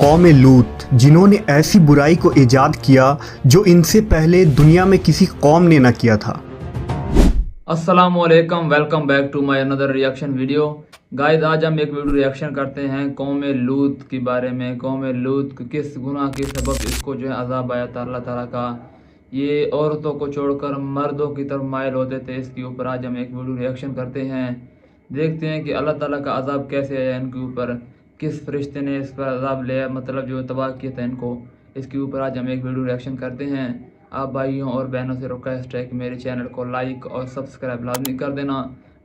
कौम लूत जिन्होंने ऐसी बुराई को ईजाद किया जो इनसे पहले दुनिया में किसी कौम ने न किया था। अस्सलामुअलैकुम, welcome back to my another reaction video. Guys, आज हम एक वीडियो रिएक्शन करते हैं कौम लूत के बारे में। कौम लूत किस गुनाह के सबब इसको जो है अज़ाब आया था अल्लाह ताला का। ये औरतों को छोड़कर मर्दों की तरफ माइल होते थे। इसके ऊपर आज हम एक वीडियो रिएक्शन करते हैं। देखते हैं कि अल्लाह ताला का अज़ाब कैसे आया इनके ऊपर, किस फरिश्ते ने इस पर अज़ाब लिया, मतलब जो तबाह किया था इनको। इसके ऊपर आज हम एक वीडियो रिएक्शन करते हैं। आप भाइयों और बहनों से रिक्वेस्ट है कि मेरे चैनल को लाइक और सब्सक्राइब लाजमी कर देना।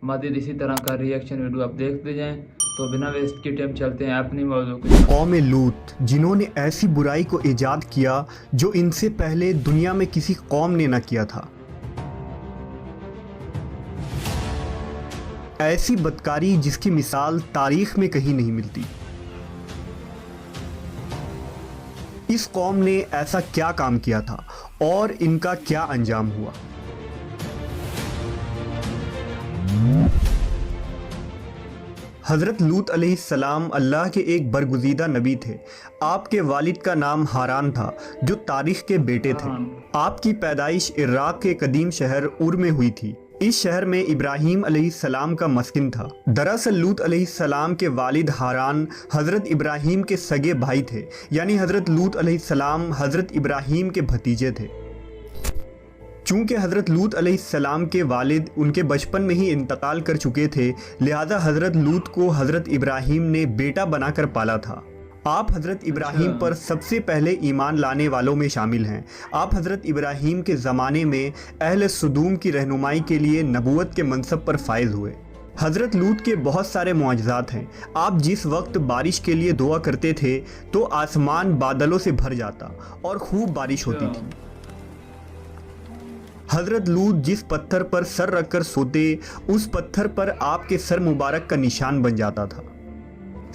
मज़ीद इसी तरह का रिएक्शन वीडियो आप देखते जाएं। तो बिना वेस्ट के टाइम चलते हैं अपनी मौजूद की। कौम लूत जिन्होंने ऐसी बुराई को ईजाद किया जो इनसे पहले दुनिया में किसी कौम ने न किया था। ऐसी बदकारी जिसकी मिसाल तारीख में कहीं नहीं मिलती। इस कौम ने ऐसा क्या काम किया था और इनका क्या अंजाम हुआ। हज़रत लूत अलैहिस्सलाम अल्लाह के एक बरगुज़ीदा नबी थे। आपके वालिद का नाम हारान था जो तारीख के बेटे थे। आपकी पैदाइश इराक़ के कदीम शहर उर में हुई थी। इस शहर में इब्राहीम अलैहिस्सलाम का मस्किन था। दरअसल लूत अलैहिस्सलाम के वालिद हारान हज़रत इब्राहीम के सगे भाई थे, यानी हज़रत लूत अलैहिस्सलाम हज़रत इब्राहीम के भतीजे थे। चूँकि हज़रत लूत अलैहिस्सलाम के वालिद उनके बचपन में ही इंतकाल कर चुके थे, लिहाजा हज़रत लूत को हज़रत इब्राहीम ने बेटा बनाकर पाला था। आप हज़रत इब्राहीम पर सबसे पहले ईमान लाने वालों में शामिल हैं। आप हज़रत इब्राहीम के ज़माने में अहले सदूम की रहनुमाई के लिए नबूवत के मनसब पर फाइज हुए। हज़रत लूत के बहुत सारे मुआजिज़ात हैं। आप जिस वक्त बारिश के लिए दुआ करते थे तो आसमान बादलों से भर जाता और खूब बारिश होती थी। हज़रत लूत जिस पत्थर पर सर रखकर सोते, उस पत्थर पर आपके सर मुबारक का निशान बन जाता था।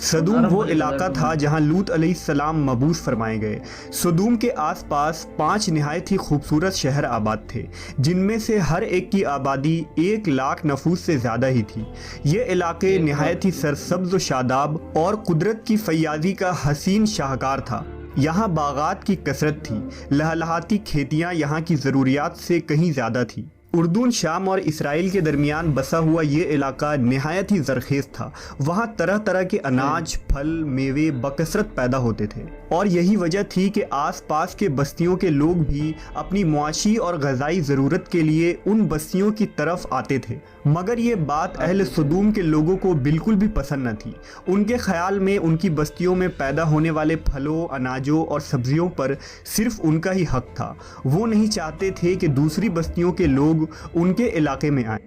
सदूम वो इलाका था जहां लूत अलैहिस्सलाम मबूस फरमाए गए। सदूम के आसपास 5 निहायत ही खूबसूरत शहर आबाद थे, जिनमें से हर एक की आबादी 1 लाख नफूस से ज़्यादा ही थी। ये इलाके निहायत ही सरसब्ज़ व शादाब और कुदरत की फैयाज़ी का हसीन शाहकार था। यहाँ बागात की कसरत थी। लहलहाती खेतियाँ यहाँ की ज़रूरियात से कहीं ज़्यादा थी। उर्दून, शाम और इसराइल के दरमियान बसा हुआ ये इलाका निहायत ही ज़रखेज़ था। वहाँ तरह तरह के अनाज, फल, मेवे बकसरत पैदा होते थे और यही वजह थी कि आसपास के बस्तियों के लोग भी अपनी मुआशी और ग़ज़ाई ज़रूरत के लिए उन बस्तियों की तरफ आते थे। मगर ये बात अहले सदूम के लोगों को बिल्कुल भी पसंद न थी। उनके ख़याल में उनकी बस्तियों में पैदा होने वाले फलों, अनाजों और सब्जियों पर सिर्फ उनका ही हक था। वो नहीं चाहते थे कि दूसरी बस्तियों के लोग उनके इलाके में आए।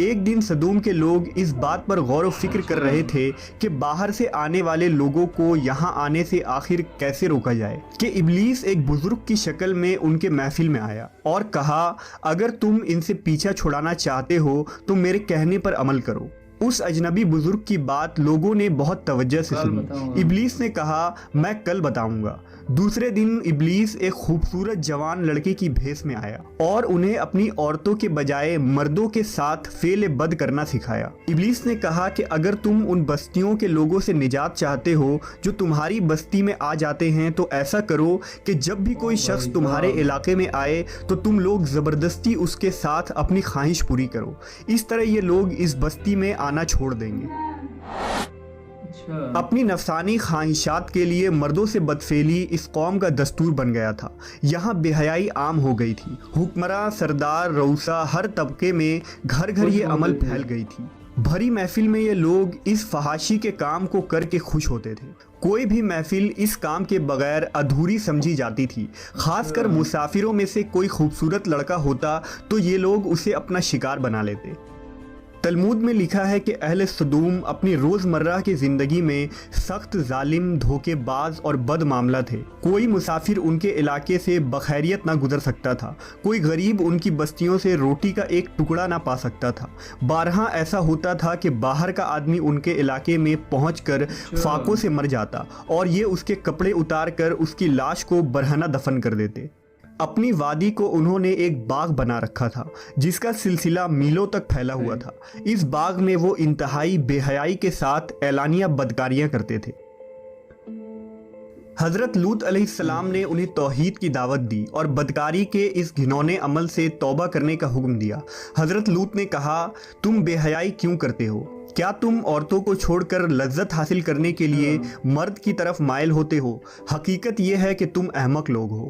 एक दिन सदूम के लोग इस बात पर गौर व फिक्र कर रहे थे कि बाहर से आने वाले लोगों को यहाँ आने से आखिर कैसे रोका जाए कि इब्लीस एक बुजुर्ग की शक्ल में उनके महफिल में आया और कहा, अगर तुम इनसे पीछा छुड़ाना चाहते हो तो मेरे कहने पर अमल करो। उस अजनबी बुजुर्ग की बात लोगों ने बहुत तवज्जो से सुनी। इब्लीस ने कहा, मैं कल बताऊंगा। दूसरे दिन इब्लीस एक खूबसूरत जवान लड़के की भेस में आया और उन्हें अपनी औरतों के बजाय मर्दों के साथ फेल बद करना सिखाया। इब्लीस ने कहा कि अगर तुम उन बस्तियों के लोगों से निजात चाहते हो जो तुम्हारी बस्ती में आ जाते हैं, तो ऐसा करो कि जब भी कोई शख्स तुम्हारे इलाके में आए तो तुम लोग ज़बरदस्ती उसके साथ अपनी ख्वाहिश पूरी करो। इस तरह ये लोग इस बस्ती में आना छोड़ देंगे। अपनी नफसानी ख्वाहिशात के लिए मर्दों से बदफेली इस कौम का दस्तूर बन गया था। यहाँ बेहयाई आम हो गई थी। हुक्मरान, सरदार, रऊसा, हर तबके में घर घर ये अमल फैल गई थी। भरी महफिल में ये लोग इस फहाशी के काम को करके खुश होते थे। कोई भी महफिल इस काम के बगैर अधूरी समझी जाती थी। खासकर मुसाफिरों में से कोई खूबसूरत लड़का होता तो ये लोग उसे अपना शिकार बना लेते। तलमूद में लिखा है कि अहले सदूम अपनी रोज़मर्रा की ज़िंदगी में सख्त, जालिम, धोखेबाज और बद मामला थे। कोई मुसाफिर उनके इलाके से बखैरियत ना गुजर सकता था। कोई गरीब उनकी बस्तियों से रोटी का एक टुकड़ा ना पा सकता था। बारहा ऐसा होता था कि बाहर का आदमी उनके इलाके में पहुंचकर फाकों से मर जाता और ये उसके कपड़े उतार कर उसकी लाश को बरहना दफन कर देते। अपनी वादी को उन्होंने एक बाग बना रखा था जिसका सिलसिला मीलों तक फैला हुआ था। इस बाग में वो इंतहाई बेहयाई के साथ एलानिया बदकारियां करते थे। حضرت لوط علیہ السلام نے انہیں توحید کی دعوت دی اور بدکاری کے اس گھنونے عمل سے توبہ کرنے کا حکم دیا۔ حضرت لوط نے کہا، تم بے حیائی کیوں کرتے ہو؟ کیا تم عورتوں کو چھوڑ کر لذت حاصل کرنے کے لیے مرد کی طرف مائل ہوتے ہو؟ حقیقت یہ ہے کہ تم احمق لوگ ہو۔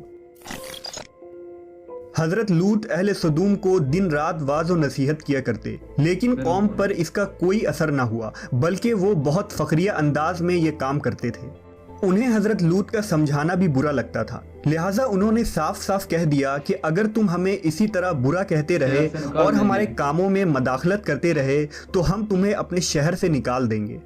حضرت لوط اہل سدوم کو دن رات واعظ و نصیحت کیا کرتے، لیکن قوم پر اس کا کوئی اثر نہ ہوا، بلکہ وہ بہت فخریہ انداز میں یہ کام کرتے تھے۔ انہیں حضرت لوط کا سمجھانا بھی برا لگتا تھا، لہٰذا انہوں نے صاف صاف کہہ دیا کہ اگر تم ہمیں اسی طرح برا کہتے رہے اور ہمارے کاموں میں مداخلت کرتے رہے تو ہم تمہیں اپنے شہر سے نکال دیں گے۔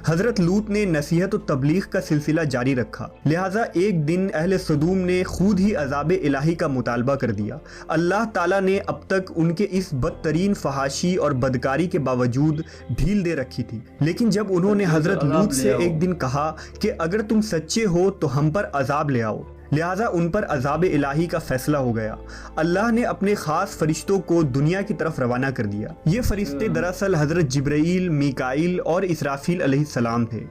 حضرت لوط نے نصیحت و تبلیغ کا سلسلہ جاری رکھا، لہٰذا ایک دن اہل سدوم نے خود ہی عذاب الہی کا مطالبہ کر دیا۔ اللہ تعالیٰ نے اب تک ان کے اس بدترین فحاشی اور بدکاری کے باوجود ڈھیل دے رکھی تھی، لیکن جب انہوں نے حضرت لوط سے ایک دن کہا کہ اگر تم سچے ہو تو ہم پر عذاب لے آؤ، لہٰذا ان پر عذاب الہی کا فیصلہ ہو گیا۔ اللہ نے اپنے خاص فرشتوں کو دنیا کی طرف روانہ کر دیا۔ یہ فرشتے دراصل حضرت جبرائیل، میکائیل اور اسرافیل علیہ السلام تھے۔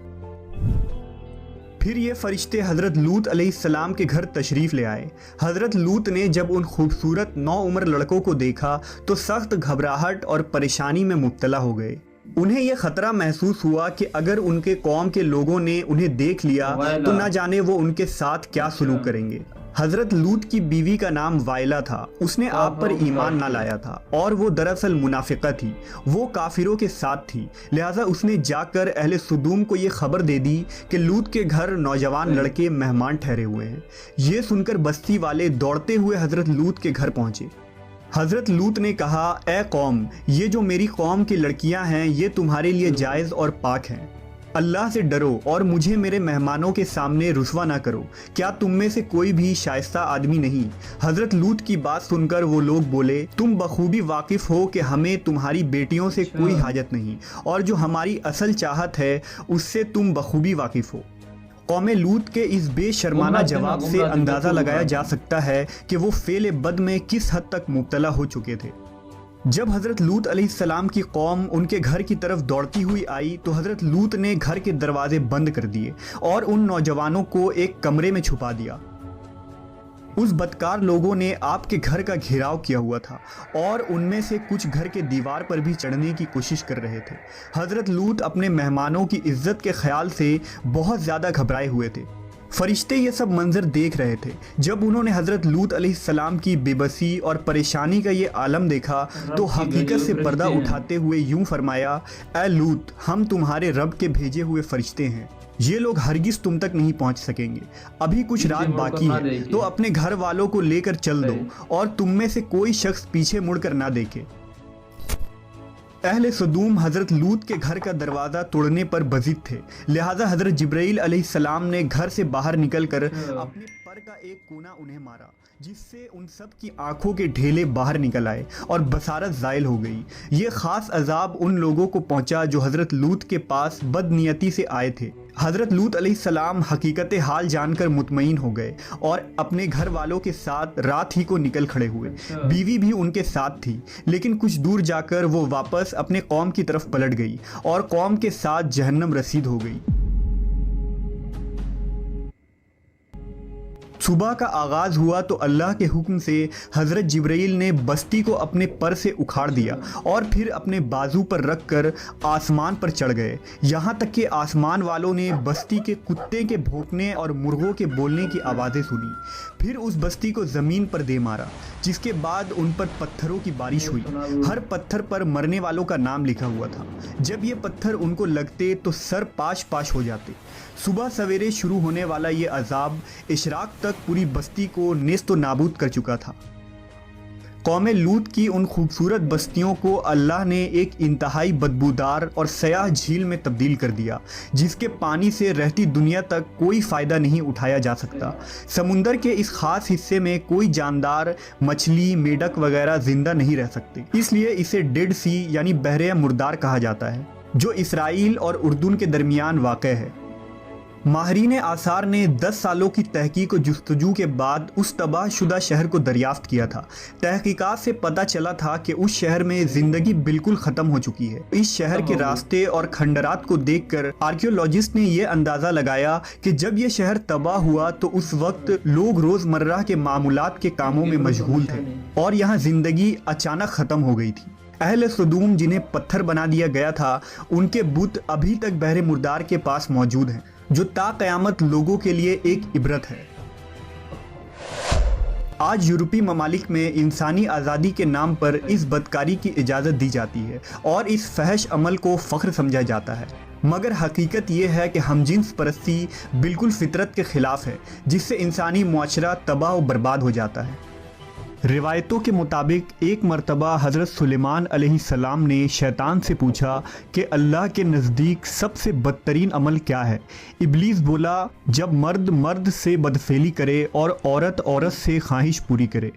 پھر یہ فرشتے حضرت لوط علیہ السلام کے گھر تشریف لے آئے۔ حضرت لوط نے جب ان خوبصورت نوعمر لڑکوں کو دیکھا تو سخت گھبراہٹ اور پریشانی میں مبتلا ہو گئے۔ انہیں یہ خطرہ محسوس ہوا کہ اگر ان کے قوم کے لوگوں نے انہیں دیکھ لیا تو نہ جانے وہ ان کے ساتھ کیا سلوک کریں گے۔ حضرت لوط کی بیوی کا نام وائلہ تھا، اس نے آپ پر ایمان نہ لایا تھا اور وہ دراصل منافقہ تھی، وہ کافروں کے ساتھ تھی، لہٰذا اس نے جا کر اہل سدوم کو یہ خبر دے دی کہ لوط کے گھر نوجوان لڑکے مہمان ٹھہرے ہوئے ہیں۔ یہ سن کر بستی والے دوڑتے ہوئے حضرت لوط کے گھر پہنچے۔ حضرت لوط نے کہا، اے قوم، یہ جو میری قوم کی لڑکیاں ہیں یہ تمہارے لیے جائز اور پاک ہیں۔ اللہ سے ڈرو اور مجھے میرے مہمانوں کے سامنے رسوا نہ کرو۔ کیا تم میں سے کوئی بھی شائستہ آدمی نہیں؟ حضرت لوط کی بات سن کر وہ لوگ بولے، تم بخوبی واقف ہو کہ ہمیں تمہاری بیٹیوں سے کوئی حاجت نہیں، اور جو ہماری اصل چاہت ہے اس سے تم بخوبی واقف ہو۔ قوم لوط کے اس بے شرمانہ جواب سے اندازہ لگایا جا سکتا ہے کہ وہ فعل بد میں کس حد تک مبتلا ہو چکے تھے۔ جب حضرت لوط علیہ السلام کی قوم ان کے گھر کی طرف دوڑتی ہوئی آئی تو حضرت لوط نے گھر کے دروازے بند کر دیے اور ان نوجوانوں کو ایک کمرے میں چھپا دیا۔ اس بدکار لوگوں نے آپ کے گھر کا گھیراؤ کیا ہوا تھا اور ان میں سے کچھ گھر کے دیوار پر بھی چڑھنے کی کوشش کر رہے تھے۔ حضرت لوط اپنے مہمانوں کی عزت کے خیال سے بہت زیادہ گھبرائے ہوئے تھے۔ فرشتے یہ سب منظر دیکھ رہے تھے۔ جب انہوں نے حضرت لوط علیہ السلام کی بے بسی اور پریشانی کا یہ عالم دیکھا تو حقیقت سے پردہ اٹھاتے ہوئے یوں فرمایا، اے لوط، ہم تمہارے رب کے بھیجے ہوئے فرشتے ہیں، یہ لوگ ہرگز تم تک نہیں پہنچ سکیں گے۔ ابھی کچھ رات باقی ہے تو اپنے گھر والوں کو لے کر چل دو اور تم میں سے کوئی شخص پیچھے مڑ کر نہ دیکھے۔ اہل سدوم حضرت لوط کے گھر کا دروازہ توڑنے پر بضد تھے، لہٰذا حضرت جبرائیل علیہ السلام نے گھر سے باہر نکل کر اپنے پر کا ایک کونا انہیں مارا، جس سے ان سب کی آنکھوں کے ڈھیلے باہر نکل آئے اور بصارت زائل ہو گئی۔ یہ خاص عذاب ان لوگوں کو پہنچا جو حضرت لوط کے پاس بد نیتی سے آئے تھے۔ حضرت لوط علیہ السلام حقیقت حال جان کر مطمئن ہو گئے اور اپنے گھر والوں کے ساتھ رات ہی کو نکل کھڑے ہوئے۔ بیوی بھی ان کے ساتھ تھی، لیکن کچھ دور جا کر وہ واپس اپنے قوم کی طرف پلٹ گئی اور قوم کے ساتھ جہنم رسید ہو گئی۔ صبح کا آغاز ہوا تو اللہ کے حکم سے حضرت جبرائیل نے بستی کو اپنے پر سے اکھاڑ دیا اور پھر اپنے بازو پر رکھ کر آسمان پر چڑھ گئے، یہاں تک کہ آسمان والوں نے بستی کے کتے کے بھونکنے اور مرغوں کے بولنے کی آوازیں سنی۔ پھر اس بستی کو زمین پر دے مارا، جس کے بعد ان پر پتھروں کی بارش ہوئی۔ ہر پتھر پر مرنے والوں کا نام لکھا ہوا تھا۔ جب یہ پتھر ان کو لگتے تو سر پاش پاش ہو جاتے۔ صبح سویرے شروع ہونے والا یہ عذاب اشراق تک پوری بستی کو نیست و نابود کر چکا تھا۔ قوم لوط کی ان خوبصورت بستیوں کو اللہ نے ایک انتہائی بدبودار اور سیاہ جھیل میں تبدیل کر دیا، جس کے پانی سے رہتی دنیا تک کوئی فائدہ نہیں اٹھایا جا سکتا۔ سمندر کے اس خاص حصے میں کوئی جاندار، مچھلی، میڈک وغیرہ زندہ نہیں رہ سکتے، اس لیے اسے ڈیڈ سی یعنی بحر مردار کہا جاتا ہے، جو اسرائیل اور اردن کے درمیان واقع ہے۔ माहरीन आसार ने 10 सालों की तहकीक और जुस्तजू के बाद उस तबाह शुदा शहर को दरियाफ्त किया था। तहकीकात से पता चला था कि उस शहर में जिंदगी बिल्कुल ख़त्म हो चुकी है। इस शहर के रास्ते और खंडरात को देखकर आर्कियोलॉजिस्ट ने यह अंदाज़ा लगाया कि जब यह शहर तबाह हुआ तो उस वक्त लोग रोज़मर्रा के मामूलात के कामों में मशगूल थे और यहाँ ज़िंदगी अचानक ख़त्म हो गई थी। अहले सदूम जिन्हें पत्थर बना दिया गया था, उनके बुत अभी तक बहरे मुर्दार के पास मौजूद हैं, जो ता क़यामत लोगों के लिए एक इबरत है। आज यूरोपीय ममालिक में इंसानी आज़ादी के नाम पर इस बदकारी की इजाज़त दी जाती है और इस फहश अमल को फ़ख्र समझा जाता है, मगर हकीकत ये है कि हमजिन्स परस्ती बिल्कुल फितरत के ख़िलाफ़ है, जिससे इंसानी मुआशरा तबाह और बर्बाद हो जाता है। रिवायतों के मुताबिक एक मर्तबा हज़रत सुलेमान अलैहिस्सलाम ने शैतान से पूछा कि अल्लाह के नज़दीक सबसे बदतरीन अमल क्या है। इब्लीस बोला, जब मर्द मर्द से बदफेली करे और औरत औरत से ख्वाहिश पूरी करे।